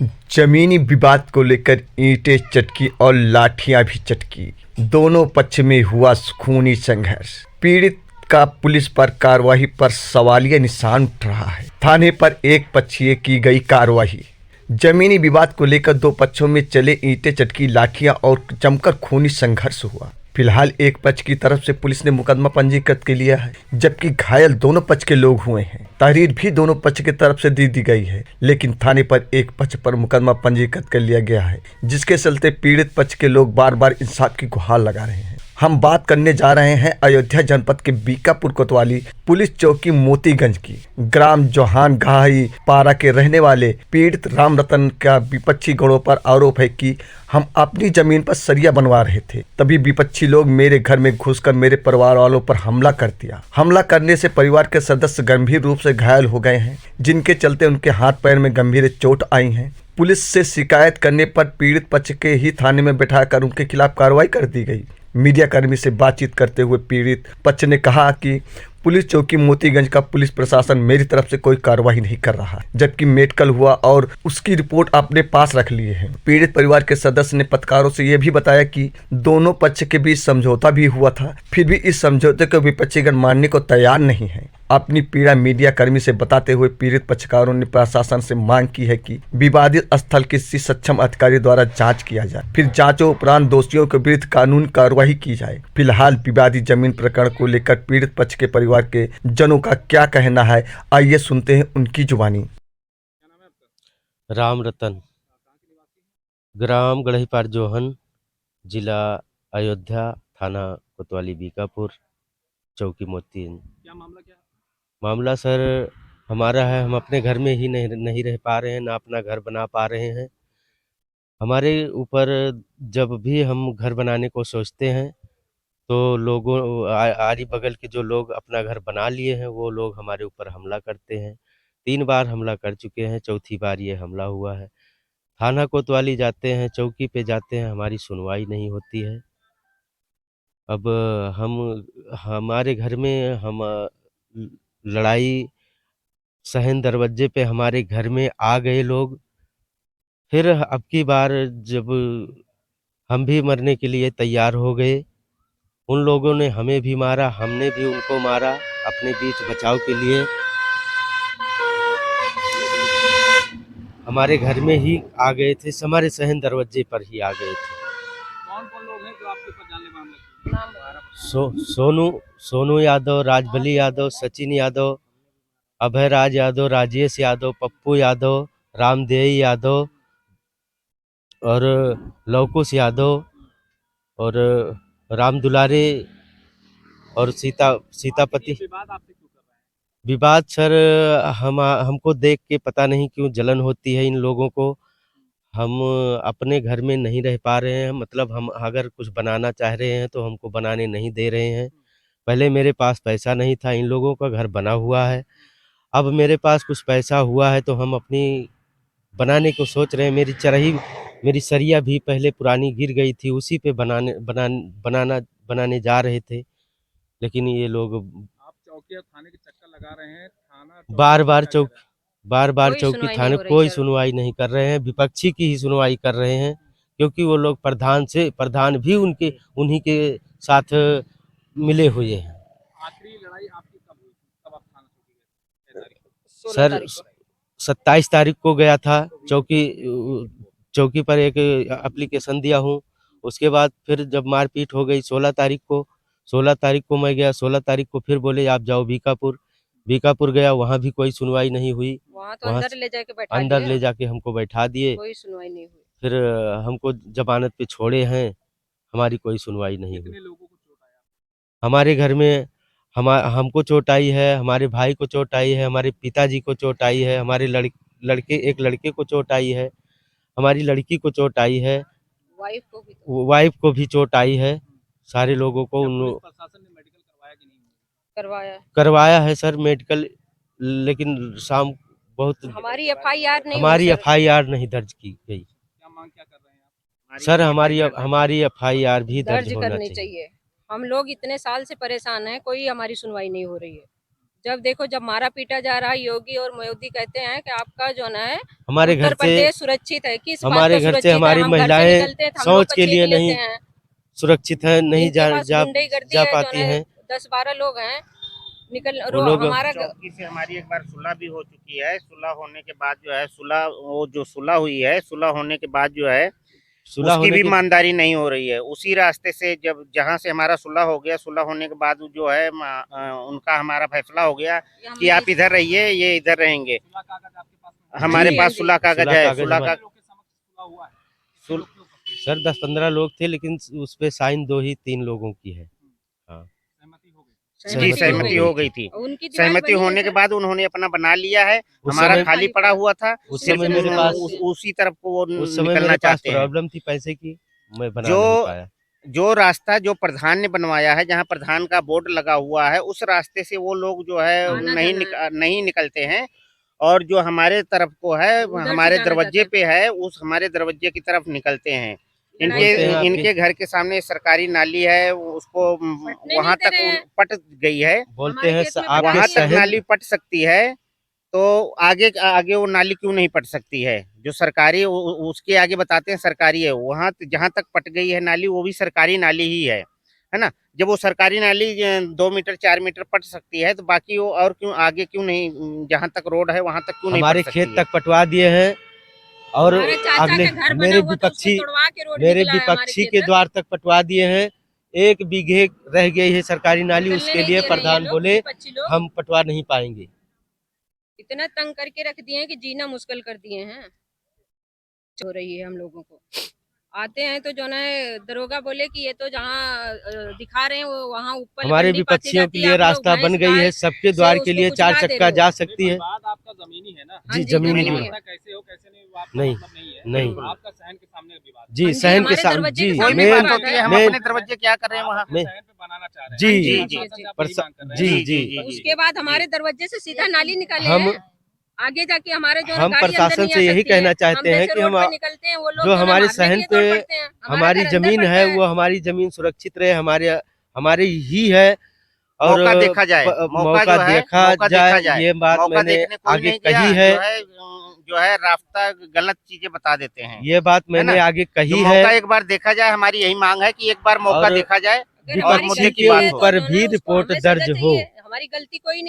जमीनी विवाद को लेकर ईंटें चटकी और लाठियां भी चटकी। दोनों पक्ष में हुआ खूनी संघर्ष। पीड़ित का पुलिस पर कार्रवाई पर सवालिया निशान उठ रहा है। थाने पर एक पक्षीय की गई कार्रवाई। जमीनी विवाद को लेकर दो पक्षों में चले ईंटें चटकी, लाठियां और जमकर खूनी संघर्ष हुआ। फिलहाल एक पक्ष की तरफ से पुलिस ने मुकदमा पंजीकृत कर लिया है, जबकि घायल दोनों पक्ष के लोग हुए हैं। तहरीर भी दोनों पक्ष की तरफ से दी गई है, लेकिन थाने पर एक पक्ष पर मुकदमा पंजीकृत कर लिया गया है, जिसके चलते पीड़ित पक्ष के लोग बार बार इंसाफ की गुहार लगा रहे हैं। हम बात करने जा रहे हैं अयोध्या जनपद के बीकापुर कोतवाली पुलिस चौकी मोतीगंज की। ग्राम जौहान घाही पारा के रहने वाले पीड़ित राम रतन का विपक्षी गणों पर आरोप है कि हम अपनी जमीन पर सरिया बनवा रहे थे, तभी विपक्षी लोग मेरे घर में घुसकर मेरे परिवार वालों पर हमला कर दिया। हमला करने से परिवार के सदस्य गंभीर रूप से घायल हो गए हैं, जिनके चलते उनके हाथ पैर में गंभीर चोट आई है। पुलिस से शिकायत करने पर पीड़ित पक्ष के ही थाने में बैठाकर उनके खिलाफ कार्रवाई कर दी गई। मीडिया कर्मी से बातचीत करते हुए पीड़ित पक्ष ने कहा कि पुलिस चौकी मोतीगंज का पुलिस प्रशासन मेरी तरफ से कोई कार्रवाई नहीं कर रहा, जबकि मेडिकल हुआ और उसकी रिपोर्ट अपने पास रख लिए हैं। पीड़ित परिवार के सदस्य ने पत्रकारों से यह भी बताया कि दोनों पक्ष के बीच समझौता भी हुआ था, फिर भी इस समझौते को विपक्षीगण मानने को तैयार नहीं है। अपनी पीड़ा मीडिया कर्मी से बताते हुए पीड़ित पक्षकारों ने प्रशासन से मांग की है कि विवादित स्थल किसी सक्षम अधिकारी द्वारा जांच किया जाए, फिर जांचों उपरांत दोषियों के विरुद्ध कानूनी कार्रवाई की जाए। फिलहाल विवादित जमीन प्रकरण को लेकर पीड़ित पक्ष के परिवार के जनों का क्या कहना है, आइए सुनते हैं उनकी जुबानी। राम रतन, ग्राम गढ़ईपार जोहन, जिला अयोध्या, थाना कोतवाली बीकापुर, चौकी मोती। क्या मामला क्या है? मामला सर हमारा है, हम अपने घर में ही नहीं रह पा रहे हैं, ना अपना घर बना पा रहे हैं। हमारे ऊपर जब भी हम घर बनाने को सोचते हैं तो लोगों आरी बगल के जो लोग अपना घर बना लिए हैं वो लोग हमारे ऊपर हमला करते हैं। 3 बार हमला कर चुके हैं, चौथी बार ये हमला हुआ है। थाना कोतवाली जाते हैं, चौकी पे जाते हैं, हमारी सुनवाई नहीं होती है। अब हम हमारे घर में हम लड़ाई सहन दरवाजे पे हमारे घर में आ गए लोग। फिर अब की बार जब हम भी मरने के लिए तैयार हो गए, उन लोगों ने हमें भी मारा, हमने भी उनको मारा अपने बीच बचाव के लिए। हमारे घर में ही आ गए थे, हमारे सहन दरवाजे पर ही आ गए थे। कौन कौन लोग हैं जो आपके ऊपर जानलेवा हमला किए? सोनू यादव, राजबली यादव, सचिन यादव, अभयराज यादव, राजेश यादव, पप्पू यादव, रामदेव यादव और लवकुश यादव और राम दुलारे और सीतापति। विवाद आपसे क्यों कर रहे हैं? विवाद सर हमको देख के पता नहीं क्यों जलन होती है इन लोगों को। हम अपने घर में नहीं रह पा रहे हैं, मतलब हम अगर कुछ बनाना चाह रहे हैं तो हमको बनाने नहीं दे रहे हैं। पहले मेरे पास पैसा नहीं था, इन लोगों का घर बना हुआ है। अब मेरे पास कुछ पैसा हुआ है तो हम अपनी बनाने को सोच रहे हैं। मेरी सरिया भी पहले पुरानी गिर गई थी, उसी पे बनाने जा रहे थे, लेकिन ये लोग आप चौकी और थाने के चक्कर लगा रहे हैं। थाना चौकी बार आपसे बार क्या कह रहा है? चौकी थाने कोई सुनवाई नहीं कर रहे हैं, विपक्षी की ही सुनवाई कर रहे हैं, क्योंकि वो लोग प्रधान भी उन्हीं के साथ मिले हुए हैं। आखिरी लड़ाई आपकी कब हुई थी? कब आप थाना चौकी गए? 6 तारीख को। सर 27 तारीख को गया था चौकी पर एक एप्लीकेशन दिया हूँ। उसके बाद फिर जब मारपीट हो गई 16 तारीख को मैं गया। 16 तारीख को फिर बोले आप जाओ बीकापुर गया, वहाँ भी कोई सुनवाई नहीं हुई। वहाँ तो वहाँ अंदर ले जाके हमको बैठा दिए। कोई सुनवाई नहीं हुई। फिर हमको जमानत पे छोड़े हैं, हमारी कोई सुनवाई नहीं हुई। कितने लोगों को चोट आया? हमारे घर में हमको चोट आई है, हमारे भाई को चोट आई है, हमारे पिताजी को चोट आई है, हमारे एक लड़के को चोट आई है, हमारी लड़की को चोट आई है, वाइफ को भी चोट आई है। सारे लोगों को क्या पुलिस प्रशासन ने मेडिकल करवाया कि नहीं? करवाया है सर मेडिकल, लेकिन शाम बहुत हमारी एफआईआर नहीं दर्ज की गई। क्या मांग क्या कर रहे हैं आप? सर हमारी एफआईआर भी दर्ज होना करनी चाहिए। चाहिए। हम लोग इतने साल से परेशान हैं, कोई हमारी सुनवाई नहीं हो रही है। जब देखो जब मारा पीटा जा रहा है, योगी और मोदी कहते हैं कि आपका जो ना है हमारे घर उत्तर से प्रदेश सुरक्षित है। किस बात हमारे का घर से सुरक्षित है? हमारी हम घर से महिलाएं निकलते हैं तो हम लोग शौच को के छीन लिए लेते नहीं हैं। सुरक्षित है, नहीं इनके जा पास जा गुंडागर्दी जा है, जो पाती ना हैं। 10-12 लोग हैं, निकल वो लोग हमारा चौकी से हमारी एक बार सुलह भी हो चुकी है। सुलह होने के बाद जो है सुलह हुई है, सुलह होने के बाद जो है सुलह उसकी होने भी के ईमानदारी नहीं हो रही है। उसी रास्ते से जब जहां से हमारा सुलह हो गया, सुलह होने के बाद जो है उनका हमारा फैसला हो गया कि आप इधर रहिए, ये इधर रहेंगे। सुलह कागज आपके पास में हमारे जी, पास जी। सुलह कागज सुलह है। कागज सुलह हमारे- का लोग के समक्ष सुलह हुआ है। सुल- सर 10-15 लोग थे, लेकिन उस पे साइन 2 ही 3 लोगों की है। हाँ, सहमति हो गई। जी, सहमति हो गई थी। और उनकी दीवार सहमति बनी है होने के सर। बाद उन्होंने अपना बना लिया है। उस हमारा समय खाली पड़ा हुआ था। उस सिर्फ समय मेरे पास उसी तरफ को वो उस समय निकलना मेरे पास चाहते हैं। प्रॉब्लम थी पैसे की, मैं बना जो नहीं पाया। जो रास्ता जो प्रधान ने बनवाया है, जहाँ प्रधान का बोर्ड लगा हुआ है, उस रास्ते से वो लोग जो है आना जाना है। नहीं निकलते हैं। और जो हमारे तरफ को है, उधर से हमारे जाना दरवाजे चाहते पे है, उस हमारे दरवाजे की तरफ निकलते हैं। लड़ाई बोलते हैं करने के आपके- लिए। इनके घर के सामने सरकारी नाली है, उसको पटने वहां नहीं दे तक रहे हैं। पट गई है। बोलते हमारे हैं खेत में आपके वहां तक शहर नाली पट सकती है, तो आगे आगे वो नाली क्यों नहीं पट सकती है? जो सरकारी उसके आगे बताते हैं सरकारी है, वहां जहां तक पट गई है नाली, वो भी सरकारी नाली ही है ना। जब वो सरकारी नाली 2 मीटर 4 मीटर पट सकती है, तो बाकी वो और क्यों आगे क्यों नहीं, जहां तक रोड है वहां तक क्यों नहीं हमारे पट खेत सकती है? तक पटवा दिए हैं। और हमारे चाचा अगले का घर बना मेरे हुआ था, उसको विपक्षी तोड़वा के रोड मेरे निकला है हमारे विपक्षी खेत के तक। द्वार तक पटवा दिए हैं। 1 बीघे रह गई है सरकारी नाली, निकलने उसके नहीं लिए दे रहे हैं ये प्रधान लोग, बोले विपक्षी लोग। हम पटवा नहीं पाएंगे। इतना तंग करके रख दिए हैं कि जीना मुश्किल कर दिए हैं। हो रही है हम लोगों को। आते हैं तो जो ना दरोगा बोले कि ये तो जहाँ दिखा रहे हैं वो वहाँ ऊपर हमारे गंडी पाती विपक्षियों जाती के है, लिए आप लोग रास्ता भैंस बन गई है, गाय सबके से द्वार के उसको लिए 4 कुचला दे चक्का रहे हो। जा सकती है। बात आपका जमीनी है ना। हाँ जी, जी, जमीनी जमीनी है। है। कैसे हो कैसे नहीं वो आपका नहीं, मतलब नहीं है। नहीं। आपका सहन के सामने विवाद है। जी, हाँ जी, सहन के हमारे सामने दरवाजे जी के कोई सामने भी मेन बात होती है, हम मैं- अपने दरवाजे क्या कर रहे हैं आप वहाँ? अपने मैं- सहन पे बनाना चाह रहे हैं। जी, जी, प्रशासन से आप यही मांग कर रहे जी, हैं। जी। उसके बाद हमारे दरवाजे से सीधा नाली निकाले हम- हैं। आगे जाके हमारे जो हम गाड़ी अंदर प्रशासन नहीं आ से यही सकती है। कहना चाहते हम हैं जैसे कि रोड हम पे निकलते हैं, वो लोग जो जो ना हमारे मारने के सहन लिए तोड़ पे पड़ते हैं। हमारा हमारी घर अंदर जमीन पड़ता है, वो हमारी जमीन सुरक्षित रहे, हमारे ही है। और मौका देखा जाए, मौका जो है, देखा मौका देखा जाए, ये बात मौका मैंने देखने कोई आगे नहीं गया, कही है। जो है रास्ता गलत चीजें बता देते हैं। ये बात है मैंने ना? आगे तो कही मौका है। एक बार देखा जाए, हमारी यही मांग है कि एक बार मौका और देखा जाए अगर और हमारी मुद्दे विपक्षी की के गलती है बात तो हो। ऊपर जो ना भी उसको रिपोर्ट हमें सजा दर्ज हो। चाहिए। हमारी गलती कोई नहीं